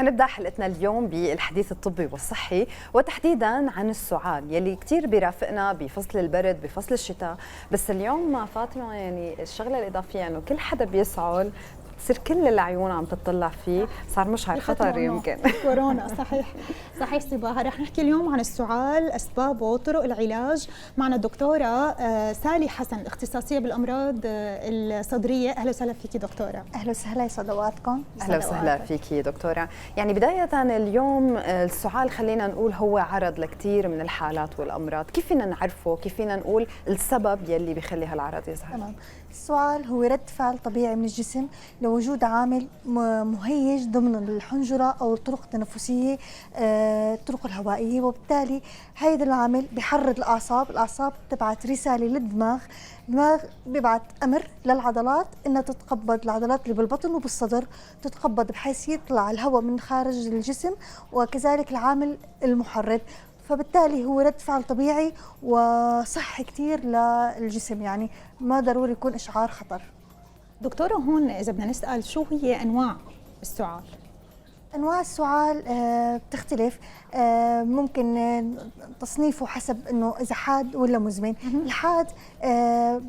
حنبدأ حلقتنا اليوم بالحديث الطبي والصحي، وتحديدا عن السعال يلي كتير بيرافقنا بفصل البرد بفصل الشتاء. بس اليوم فاطمة يعني الشغلة الإضافية أنه كل حدا بيسعل تصير كل العيون عم تطلع فيه، صار مشعر خطر يمكن. كورونا. صحيح صباها. رح نحكي اليوم عن السعال، اسبابه وطرق العلاج. معنا الدكتوره سالي حسن، اختصاصيه بالامراض الصدريه. اهلا وسهلا فيكي دكتوره. اهلا وسهلا، يسعد اوقاتكم. اهلا وسهلا فيكي دكتوره. يعني بدايه اليوم السعال خلينا نقول هو عرض لكثير من الحالات والامراض، كيف فينا نعرفه؟ كيف فينا نقول السبب يلي بيخلي هالعرض يظهر؟ تمام. السعال هو رد فعل طبيعي من الجسم لوجود عامل مهيج ضمن الحنجره او الطرق التنفسيه، الطرق الهوائيه، وبالتالي هذا العامل بيحرض الاعصاب تبعت رساله للدماغ. الدماغ بيبعت امر للعضلات انها تتقبض، العضلات اللي بالبطن وبالصدر تتقبض بحيث يطلع الهواء من خارج الجسم، وكذلك العامل المحرض. فبالتالي هو رد فعل طبيعي وصحي كثير للجسم، يعني ما ضروري يكون اشعار خطر. دكتوره، هون اذا بدنا نسال شو هي انواع السعال؟ انواع السعال بتختلف، ممكن تصنيفه حسب انه اذا حاد ولا مزمن. الحاد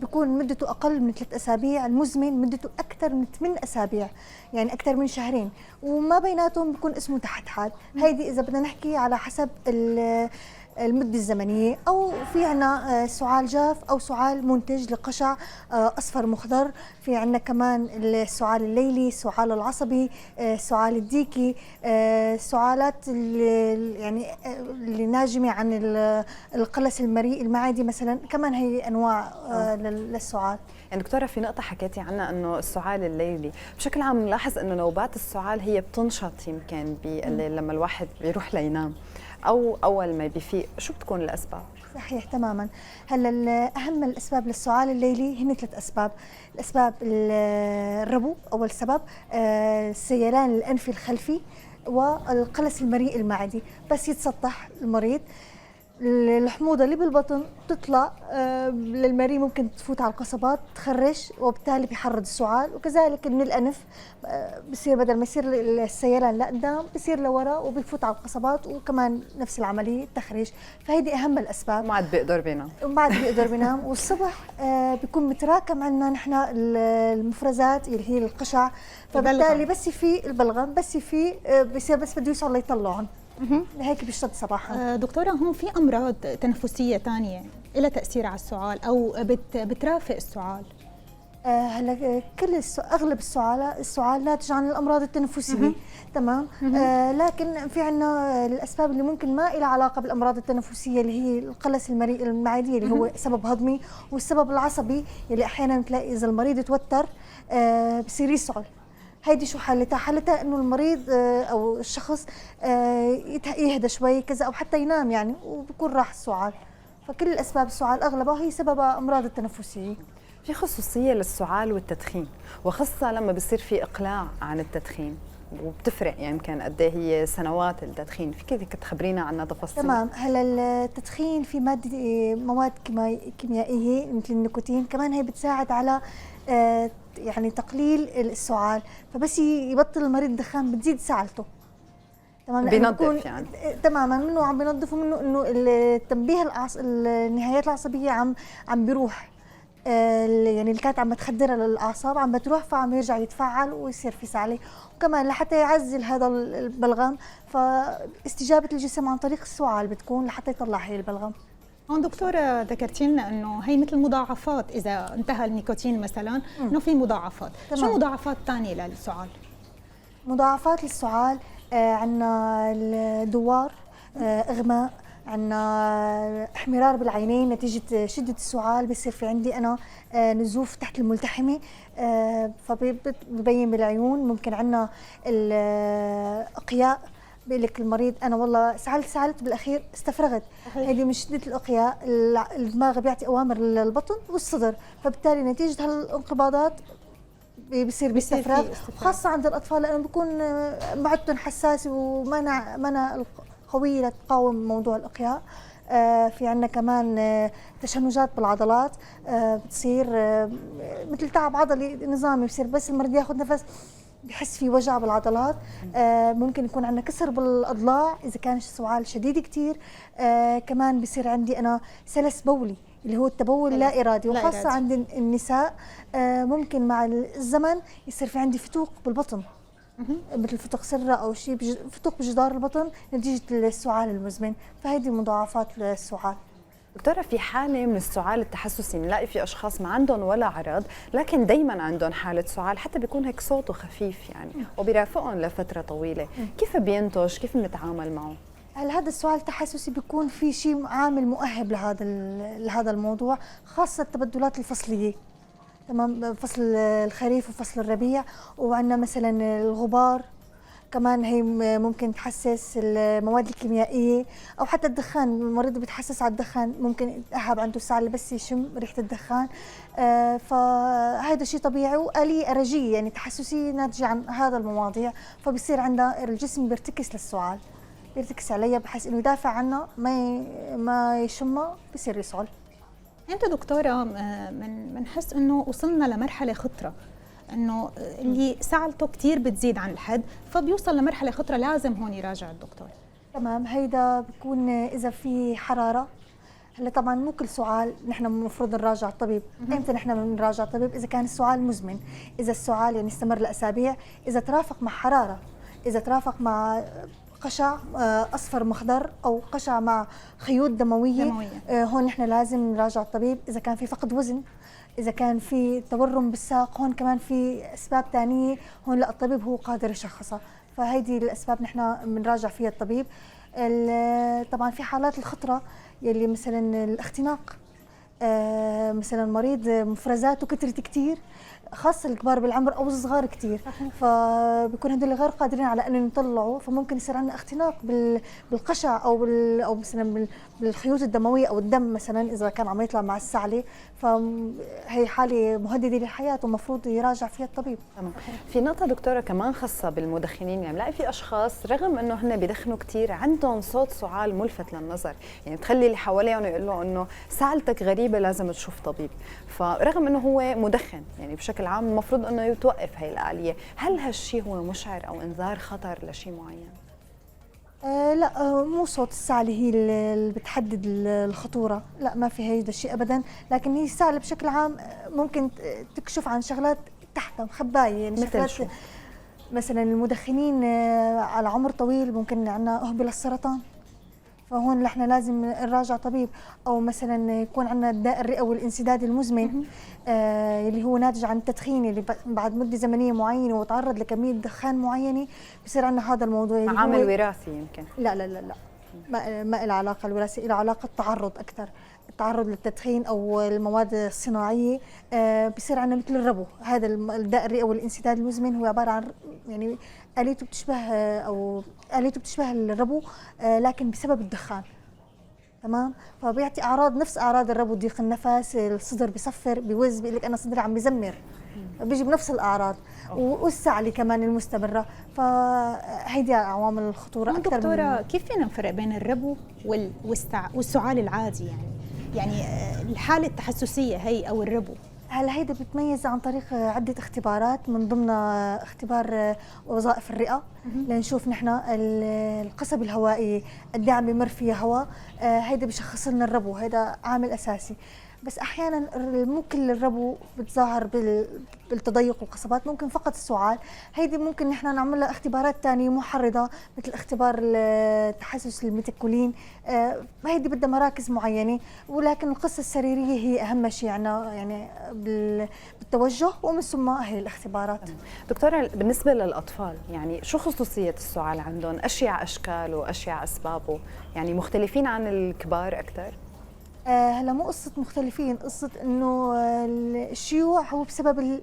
بيكون مدته اقل من 3 اسابيع، المزمن مدته اكثر من 8 اسابيع، يعني اكثر من شهرين، وما بيناتهم بيكون اسمه تحت حاد. هيدي اذا بدنا نحكي على حسب المدة الزمنية. أو في عنا سعال جاف أو سعال منتج لقشع أصفر مخضر. في عنا كمان السعال الليلي، السعال العصبي، السعال الديكي، سعالات يعني اللي ناجمة عن القلس المعدي مثلا، كمان هي أنواع للسعال. يعني دكتورة في نقطة حكيتي عنها أنه السعال الليلي، بشكل عام نلاحظ أنه نوبات السعال هي بتنشط يمكن بالليل لما الواحد بيروح لينام أو أول ما بيفيق، شو بتكون الأسباب؟ صحيح تماما. هلا أهم الأسباب للسعال الليلي هن 3 أسباب. الأسباب الربو أول سبب، السيلان الأنفي الخلفي، والقلس المريء المعدي. بس يتسطح المريض الحموضة اللي بالبطن تطلع للمريء، ممكن تفوت على القصبات تخرش، وبالتالي بيحرض السعال. وكذلك من الأنف بصير بدل ما يصير السيلان لقدام بصير لورا وبيفوت على القصبات، وكمان نفس العملية تخريش. فهيدي أهم الأسباب. ما عاد بيقدر بينام. والصبح بيكون متراكم عندنا نحن المفرزات اللي هي القشع، فبالتالي بس في البلغم، بس في بصير بس بده يوصل ليطلعهم، هيك بيشتد صباحا. دكتورة، هون في أمراض تنفسية ثانية لها تأثير على السعال أو بترافق السعال؟ هلا اغلب السعال ناتج عن الامراض التنفسيه. تمام. لكن في عندنا الاسباب اللي ممكن ما لها علاقه بالامراض التنفسيه، اللي هي القلس المريء المعدي اللي هو سبب هضمي، والسبب العصبي اللي احيانا تلاقي اذا المريض توتر بصير يسعل. هيدي شو حالتها؟ حالتها انه المريض او الشخص يهدى شوي كذا، او حتى ينام يعني، وبكون راح السعال. فكل الاسباب السعال اغلبها هي سببها امراض التنفسيه. في خصوصيه للسعال والتدخين، وخاصه لما بصير في اقلاع عن التدخين، وبتفرق يعني يمكن قد ايه هي سنوات التدخين، فيك تخبرينا عنها تفاصيل؟ تمام. هلا التدخين في مواد كيميائيه مثل النيكوتين، كمان هي بتساعد على يعني تقليل السعال. فبس يبطل المريض الدخان بتزيد سعالته. تمام. بينظف يعني تماما، منه عم بينظف، ومنه انه التنبيه النهايات العصبيه عم بيروح، يعني اللي كانت عم تخدرها للاعصاب عم بتروح، فعم يرجع يتفعل ويصير في سعاله. وكمان لحتى يعزل هذا البلغم، فاستجابه الجسم عن طريق السعال بتكون لحتى يطلع هي البلغم. هون دكتورة ذكرتي لنا انه هي مثل مضاعفات اذا انتهى النيكوتين مثلا، انه في مضاعفات. شو مضاعفات ثانيه للسعال؟ مضاعفات للسعال عندنا الدوار، اغماء، عندنا احمرار بالعينين نتيجه شده السعال. بيصير في عندي انا نزوف تحت الملتحمه، فبيبين بالعيون. ممكن عندنا الاقياء، بيقول لك المريض انا والله سعلت بالاخير استفرغت. هذه من شده الاقياء، الدماغ بيعطي اوامر للبطن والصدر، فبالتالي نتيجه هالانقباضات بيصير بيستفرغ، خاصه عند الاطفال لانه بيكون معدتهم حساسه ومنع قويه لتقاوم موضوع الاقياء. في عندنا كمان تشنجات بالعضلات، بتصير مثل تعب عضلي نظامي، بصير بس المريض ياخذ نفس بحس في وجع بالعضلات، ممكن يكون عندنا كسر بالاضلاع اذا كان السعال شديد كثير، كمان بصير عندي انا سلس بولي اللي هو التبول لا ارادي، وخاصه عند النساء ممكن مع الزمن يصير في عندي فتوق بالبطن، مثل فتوق سره او شيء فتوق بجدار البطن نتيجه السعال المزمن، فهذه مضاعفات السعال. دكتورة، في حالة من السعال التحسسي بنلاقي في أشخاص ما عندهم ولا عرض لكن دايما عندهم حالة سعال، حتى بيكون هيك صوته خفيف يعني وبيرافقهم لفترة طويلة، كيف بينتج؟ كيف بنتعامل معه؟ هلا هذا السؤال التحسسي بيكون في شيء عامل مؤهب لهذا الموضوع، خاصة التبدلات الفصلية، تمام، فصل الخريف وفصل الربيع، وعندنا مثلا الغبار كمان هي ممكن تحسس، المواد الكيميائيه او حتى الدخان، المريض بيتحسس على الدخان، ممكن يتأهب عنده السعال بس يشم ريحه الدخان، فهذا شيء طبيعي وآلية أرجية يعني تحسسي ناتجه عن هذا المواضيع، فبصير عندنا الجسم بيرتكس للسعال، بيرتكس عليها بحيث انه يدافع عنها، ما يشمها بصير يسعل. انت دكتوره بنحس انه وصلنا لمرحله خطره، انه اللي سعلته كثير بتزيد عن الحد فبيوصل لمرحله خطره، لازم هون يراجع الدكتور. تمام، هيدا بكون اذا في حراره. هلا طبعا مو كل سعال نحن المفروض نراجع الطبيب، امتى نحن بنراجع الطبيب؟ اذا كان السعال مزمن، اذا السعال يعني استمر لاسابيع، اذا ترافق مع حراره، اذا ترافق مع قشع اصفر مخضر او قشع مع خيوط دمويه. هون نحن لازم نراجع الطبيب. اذا كان في فقد وزن، اذا كان في تورم بالساق، هون كمان في اسباب ثانيه، هون لا الطبيب هو قادر يشخصها، فهيدي الاسباب نحن بنراجع فيها الطبيب. طبعا في حالات الخطره يلي مثلا الاختناق، مثلا مريض مفرزاته كترت كثير، خاصه الكبار بالعمر او الصغار كثير، فبكون هدول غير قادرين على انه يطلعوا، فممكن يصير عندنا اختناق بالقشع او مثلا بالخيوط الدمويه او الدم مثلا اذا كان عم يطلع مع السعله، فهي حاله مهدده للحياه ومفروض يراجع فيها الطبيب. تمام. في نقطه دكتوره كمان خاصه بالمدخنين، يعني بلاقي في اشخاص رغم انه هن بدخنوا كثير عندهم صوت سعال ملفت للنظر، يعني بتخلي اللي حواليهم يقول له انه سعالتك غريبه لازم تشوف طبيب، فرغم انه هو مدخن يعني بشكل عام المفروض انه يتوقف هي الآلية، هل هالشيء هو مشعر او انذار خطر لشيء معين؟ لا، مو صوت السعلة هي اللي بتحدد الخطورة، لا ما في هيدا الشيء أبدا، لكن هي السعلة بشكل عام ممكن تكشف عن شغلات تحتها مخباية، يعني مثل شو؟ مثلا المدخنين على عمر طويل ممكن عندنا أهبل السرطان، فهون نحن لازم نراجع طبيب، او مثلا يكون عندنا الداء الرئوي الانسداد المزمن اللي هو ناتج عن التدخين، اللي بعد مده زمنيه معينه وتعرض لكميه دخان معينه بصير عندنا هذا الموضوع اللي عامل وراثي يمكن. لا لا لا لا، ما له علاقه الوراثه، له علاقه التعرض اكثر، التعرض للتدخين او المواد الصناعيه. بصير عندنا مثل الربو، هذا الداء الرئوي الانسداد المزمن هو عباره عن يعني آليته بتشبه الربو، لكن بسبب الدخان، تمام، فبيعطي اعراض نفس اعراض الربو، ضيق النفس، الصدر بيصفر بيوز، بيقول لك انا صدري عم بزمر، بيجي بنفس الاعراض، والسعلة كمان المستمره، فهيدي عوامل الخطوره اكثر. دكتوره كيف فينا نفرق بين الربو والسعال العادي؟ يعني الحاله التحسسيه هي او الربو، هلا هيدا بتميز عن طريق عدة اختبارات، من ضمنها اختبار وظائف الرئة لنشوف نحن القصب الهوائي قد ايه عم بمر فيها هواء، هيدا بشخص لنا الربو، هيدا عامل اساسي. بس احيانا مو كل الربو بتظاهر بالتضيق والقصبات، ممكن فقط السعال، هيدي ممكن نحن نعمل لها اختبارات ثانيه محرضه مثل اختبار التحسس الميتيكولين، هيدي بدها مراكز معينه، ولكن القصه السريريه هي اهم شيء يعني بالتوجه، ومن ثم هي الاختبارات. دكتوره بالنسبه للاطفال، يعني شو خصوصيه السعال عندهم؟ اشيع اشكال واشيع اسبابه، يعني مختلفين عن الكبار اكثر؟ هلا مو قصة مختلفين، قصة انه الشيوع هو بسبب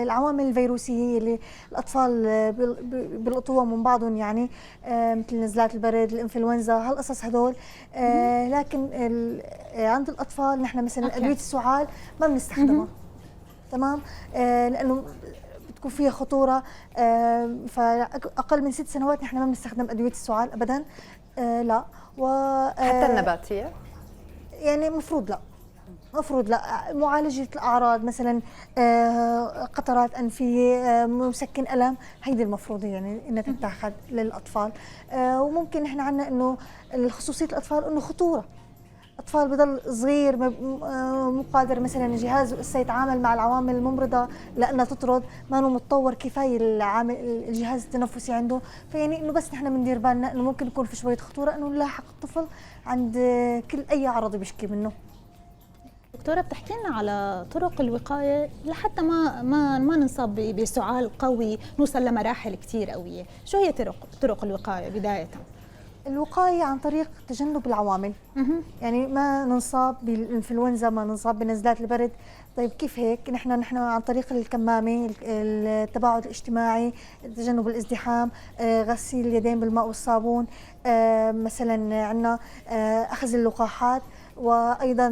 العوامل الفيروسية اللي الاطفال بيلقطوها من بعضهم، يعني مثل نزلات البرد، الانفلونزا، هالقصص هدول، لكن عند الاطفال نحن مثلا ادوية السعال ما بنستخدمها، تمام، لانه بتكون فيها خطورة، فاقل من 6 سنوات نحن ما بنستخدم ادوية السعال ابدا، لا، حتى النباتية؟ يعني المفروض لا، مفروض لا. معالجة الأعراض مثلا قطرات أنفية، مسكن ألم، هيدي المفروض يعني إنها تتاخذ للأطفال. وممكن إحنا عنا إنه خصوصية الأطفال إنه خطورة. أطفال بضل صغير مو قادر مثلا جهازه هسه يتعامل مع العوامل الممرضة لأنها تطرد، ما هو متطور كفاية الجهاز التنفسي عنده. فيعني إنه بس نحن بندير بالنا إنه ممكن يكون في شوية خطورة إنه نلاحق الطفل عند كل أي عرض بيشكي منه. دكتورة بتحكي لنا على طرق الوقاية لحتى ما ننصاب بسعال قوي نوصل لمراحل كثير قوية، شو هي طرق الوقاية بداية؟ الوقاية عن طريق تجنب العوامل. يعني ما ننصاب بالإنفلونزا، ما ننصاب بنزلات البرد. طيب كيف هيك؟ نحن عن طريق الكمامة، التباعد الاجتماعي، تجنب الازدحام، غسيل اليدين بالماء والصابون، مثلا عندنا أخذ اللقاحات، وايضا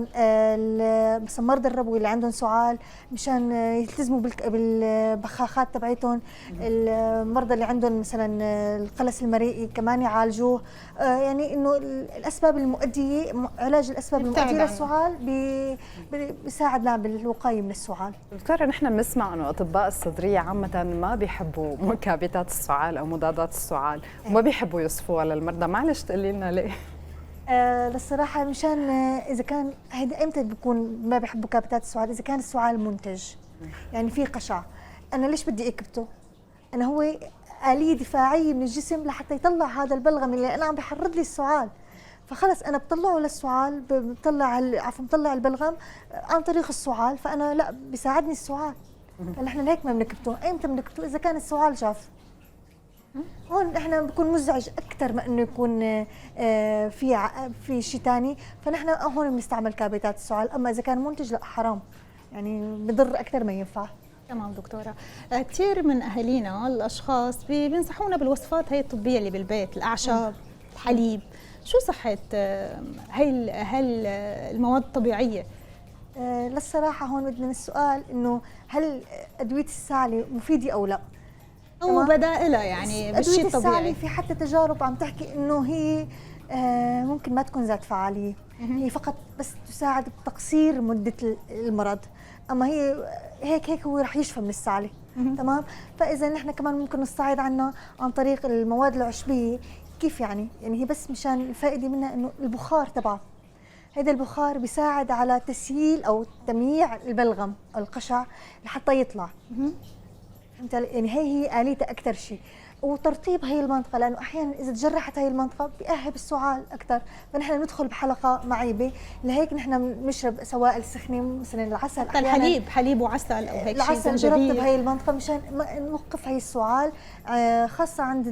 مثلا مرضى الربو اللي عندهم سعال مشان يلتزموا بالبخاخات تبعتهم. المرضى اللي عندهم مثلا القلس المريئي كمان يعالجوه. يعني انه الاسباب المؤديه، علاج الاسباب المؤديه للسعال بيساعدنا بالوقايه من السعال. دكتورة نحن بنسمع انه اطباء الصدريه عامه ما بيحبوا مكابتات السعال او مضادات السعال وما بيحبوا يوصفوها للمرضى، معلش تقولي لنا ليه؟ للصراحة مشان إذا كان هيدا إمتى بيكون ما بيحبوا كابتات السعال؟ إذا كان السعال منتج، يعني في قشع، أنا ليش بدي أكبته؟ أنا هو آلية دفاعية من الجسم لحتى يطلع هذا البلغم اللي أنا عم بحرض لي السعال. فخلص أنا بطلعه للسعال، بطلع البلغم عن طريق السعال، فأنا لا بيساعدني السعال. فنحن هيك ما بنكبته. إمتى بنكبته؟ إذا كان السعال جاف. هون احنا بكون مزعج اكثر ما انه يكون في شيء ثاني، فنحن هون بنستعمل كابتات السعال. اما اذا كان منتج لا حرام، يعني بضر اكثر ما ينفع. تمام دكتورة. كثير من اهالينا الاشخاص بينصحونا بالوصفات هي الطبية اللي بالبيت، الاعشاب، الحليب. شو صحة هي المواد الطبيعية؟ للصراحة هون بدنا السؤال انه هل ادوية السعلة مفيدة او لا؟ أو بدائلها يعني بالشيء الطبيعي. في حتى تجارب عم تحكي انه هي ممكن ما تكون ذات فعاليه، هي فقط بس تساعد بتقصير مده المرض، اما هي هيك هو رح يشفى من السعله. تمام. فاذا نحن كمان ممكن نستعيض عنها عن طريق المواد العشبيه. كيف يعني هي بس مشان الفائده منها انه البخار تبعها، هذا البخار بيساعد على تسييل او تمييع البلغم او القشع لحتى يطلع. يعني هي آليتها أكثر شيء، وترطيب هي المنطقة، لأنه أحيانا إذا تجرحت هي المنطقة بيأهب السعال أكثر، فنحن ندخل بحلقة معيبة. لهيك نحن بنشرب سوائل سخنة، مثلا العسل، حتى الحليب، حليب وعسل أو هيك شيء، العسل بيرطب هي المنطقة مشان نوقف هي السعال. خاصة عند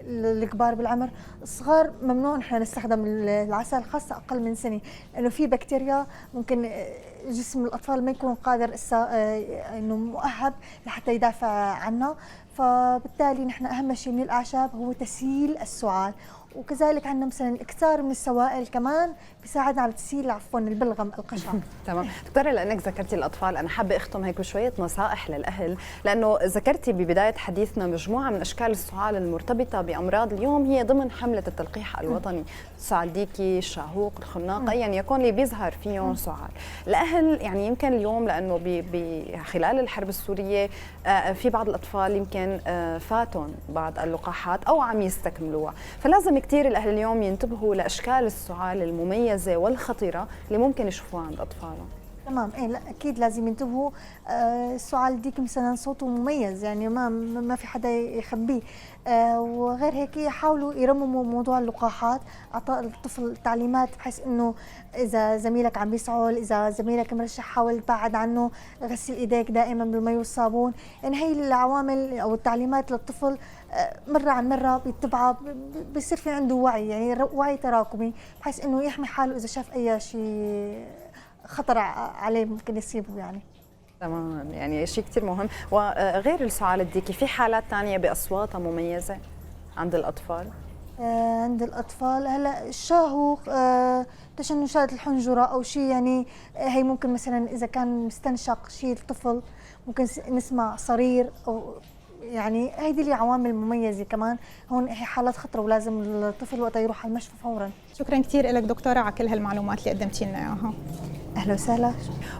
الكبار بالعمر. الصغار ممنوع نحن نستخدم العسل، خاصة أقل من سنة، لأنه في بكتيريا ممكن جسم الأطفال ما يكون قادر إنه مؤهب لحتى يدافع عنها. فبالتالي نحن أهم شيء من الأعشاب هو تسييل السعال، وكذلك عندنا مثلا الاكثار من السوائل كمان بيساعدنا على تسييل البلغم القشع. تمام دكتوره، لانك ذكرتي الاطفال انا حابه اختم هيك بشويه نصائح للاهل، لانه ذكرتي ببدايه حديثنا مجموعه من اشكال السعال المرتبطه بامراض اليوم هي ضمن حمله التلقيح الوطني، السعال ديكي، الشاهوق، الخناق، ايا يكن اللي بيظهر فيهم سعال. الاهل يعني يمكن اليوم لانه خلال الحرب السوريه في بعض الاطفال يمكن فاتهم بعض اللقاحات او عم يستكملوها، فلازم كثير الاهل اليوم ينتبهوا لاشكال السعال المميزه والخطيره اللي ممكن يشوفوها عند اطفالهم. تمام. لا اكيد لازم ينتبهوا. السعال ديك مثلا صوته مميز، يعني ما في حدا يخبيه. وغير هيك يحاولوا يرمموا موضوع اللقاحات، اعطاء الطفل تعليمات بحيث انه اذا زميلك عم بيسعل، اذا زميلك مرشح حاول تبعد عنه، غسل ايديك دائما بالمي والصابون. يعني هي العوامل او التعليمات للطفل مرة عن مرة بيتبعها، بيصير في عنده وعي، يعني وعي تراكمي بحيث انه يحمي حاله اذا شاف اي شيء خطر عليه ممكن يصيبه يعني. تمام، يعني شيء كثير مهم. وغير السعال الديكي في حالات ثانيه باصواتها مميزه عند الاطفال؟ عند الاطفال هلا الشاهوق، تشنجات الحنجره او شيء، يعني هي ممكن مثلا اذا كان مستنشق شيء الطفل ممكن نسمع صرير او يعني هيدي اللي عوامل مميزه كمان هون، هي حالات خطره ولازم الطفل وقتها يروح على المشفى فورا. شكرا كثير لك دكتوره على كل هالمعلومات اللي قدمتي لنا اياها. اهلا وسهلا.